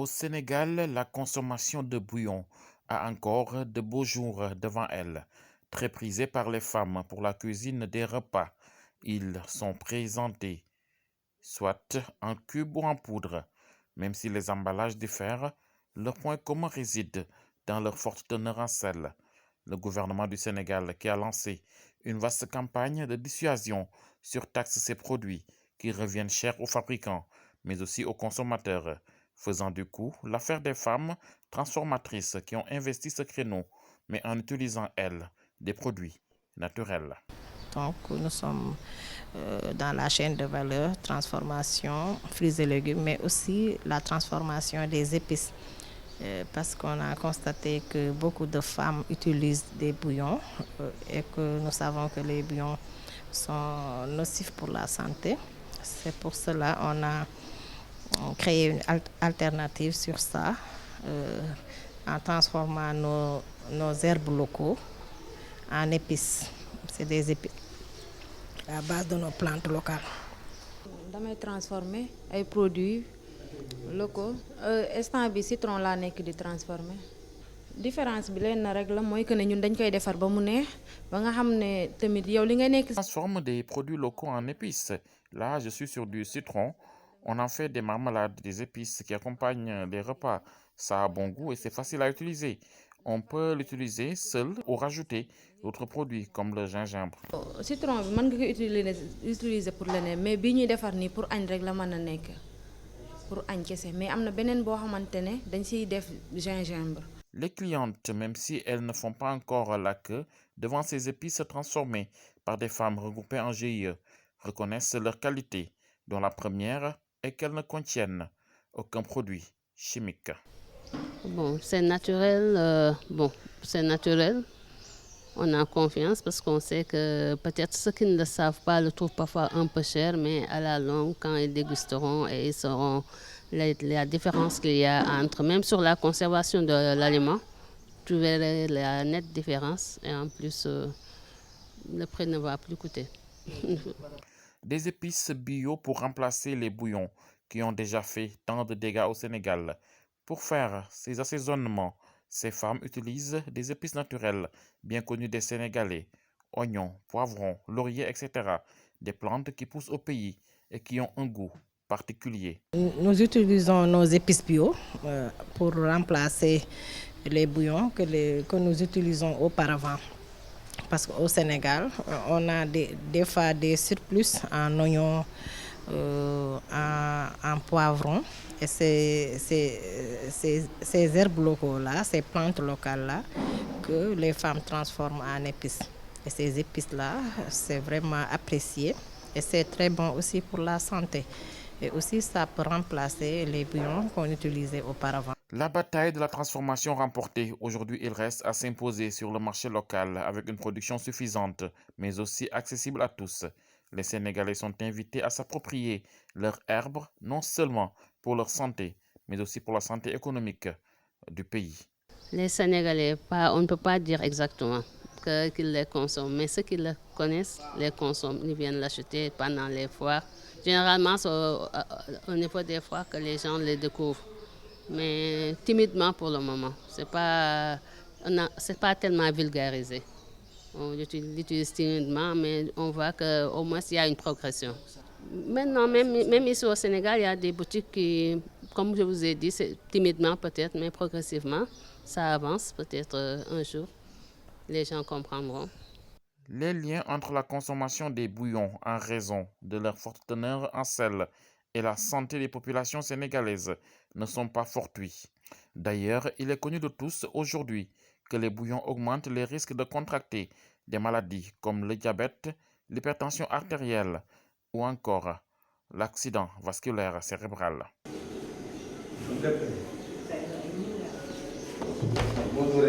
Au Sénégal, la consommation de bouillon a encore de beaux jours devant elle. Très prisés par les femmes pour la cuisine des repas, ils sont présentés soit en cube ou en poudre. Même si les emballages diffèrent, leur point commun réside dans leur forte teneur en sel. Le gouvernement du Sénégal qui a lancé une vaste campagne de dissuasion surtaxe ces produits qui reviennent chers aux fabricants, mais aussi aux consommateurs, faisant du coup l'affaire des femmes transformatrices qui ont investi ce créneau, mais en utilisant, elles, des produits naturels. Donc, nous sommes dans la chaîne de valeur, transformation, fruits et légumes, mais aussi la transformation des épices. Parce qu'on a constaté que beaucoup de femmes utilisent des bouillons et que nous savons que les bouillons sont nocifs pour la santé. C'est pour cela qu'on a créé une alternative sur ça en transformant nos herbes locaux en épices. C'est des épices à base de nos plantes locales. damay transformer ay produits locaux instant bi citron laa nekk di transformer différence bi leen na rek la mooy que ne ñun dañ koy defar ba mu neex ba nga xam ne tamit yow li nga nekk. Transforme des produits locaux en épices. Là, je suis sur du citron. On en fait des marmelades, des épices qui accompagnent les repas. Ça a bon goût et c'est facile à utiliser. On peut l'utiliser seul ou rajouter d'autres produits comme le gingembre. Citron bi mën nga ko utiliser pour leneen mais bii ñuy defar nii pour añ rek la mën a nekk pour añ kese mais am na beneen boo xamante ne dañ siy def gingembre. Les clientes, même si elles ne font pas encore la queue devant ces épices transformées par des femmes regroupées en GIE, reconnaissent leur qualité, dont la première est qu'elles ne contiennent aucun produit chimique. Bon, c'est naturel. C'est naturel. On a confiance parce qu'on sait que peut-être ceux qui ne le savent pas le trouvent parfois un peu cher, mais à la longue, quand ils dégusteront et ils sauront la différence qu'il y a entre, même sur la conservation de l'aliment, tu verrais la nette différence et en plus, le prix ne va plus coûter. Des épices bio pour remplacer les bouillons qui ont déjà fait tant de dégâts au Sénégal. Pour faire ces assaisonnements, ces femmes utilisent des épices naturelles bien connues des Sénégalais, oignons, poivrons, lauriers, etc. Des plantes qui poussent au pays et qui ont un goût particulier. Nous utilisons nos épices bio pour remplacer les bouillons que nous utilisons auparavant. Parce qu'au Sénégal, on a des fois des surplus en oignons, en poivrons. Et ces herbes locaux-là, ces plantes locales-là, que les femmes transforment en épices. Et ces épices-là, c'est vraiment apprécié. Et c'est très bon aussi pour la santé. Et aussi, ça peut remplacer les bouillons qu'on utilisait auparavant. La bataille de la transformation remportée, aujourd'hui il reste à s'imposer sur le marché local avec une production suffisante, mais aussi accessible à tous. Les Sénégalais sont invités à s'approprier leurs herbes, non seulement pour leur santé, mais aussi pour la santé économique du pays. Les Sénégalais, on ne peut pas dire exactement qu'ils les consomment, mais ceux qui les connaissent les consomment. Ils viennent l'acheter pendant les foires. Généralement, c'est au niveau des foires que les gens les découvrent. Mais timidement pour le moment. C'est pas tellement vulgarisé. On l'utilise timidement, mais on voit qu'au moins il y a une progression. Maintenant, même ici au Sénégal, il y a des boutiques qui, comme je vous ai dit, c'est timidement peut-être, mais progressivement, ça avance peut-être un jour. Les gens comprendront. Les liens entre la consommation des bouillons en raison de leur forte teneur en sel et la santé des populations sénégalaises ne sont pas fortuits. D'ailleurs, il est connu de tous aujourd'hui que les bouillons augmentent les risques de contracter des maladies comme le diabète, l'hypertension artérielle ou encore l'accident vasculaire cérébral. Bonjour,